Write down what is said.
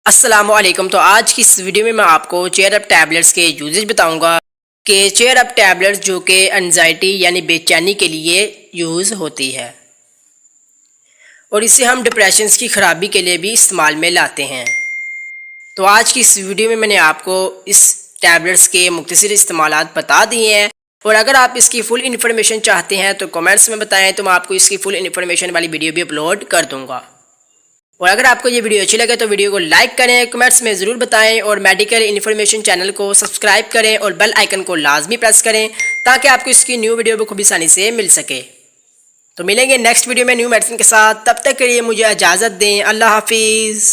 अस्सलामुअलैकुम। तो आज की इस वीडियो में मैं आपको चेयर अप टैबलेट्स के यूजेज बताऊंगा कि चेयर अप टैबलेट्स जो कि एनजाइटी यानी बेचैनी के लिए यूज़ होती है और इसे हम डिप्रेशन की ख़राबी के लिए भी इस्तेमाल में लाते हैं। तो आज की इस वीडियो में मैंने आपको इस टैबलेट्स के मुख्तसर इस्तेमालात बता दिए हैं और अगर आप इसकी फुल इन्फॉर्मेशन चाहते हैं तो कमेंट्स में बताएं, तो मैं आपको इसकी फुल इन्फॉर्मेशन वाली वीडियो भी अपलोड कर दूँगा। और अगर आपको ये वीडियो अच्छी लगे तो वीडियो को लाइक करें, कमेंट्स में ज़रूर बताएं और मेडिकल इन्फॉर्मेशन चैनल को सब्सक्राइब करें और बेल आइकन को लाजमी प्रेस करें ताकि आपको इसकी न्यू वीडियो बखूबी आसानी से मिल सके। तो मिलेंगे नेक्स्ट वीडियो में न्यू मेडिसिन के साथ, तब तक के लिए मुझे इजाज़त दें। अल्लाह हाफिज़।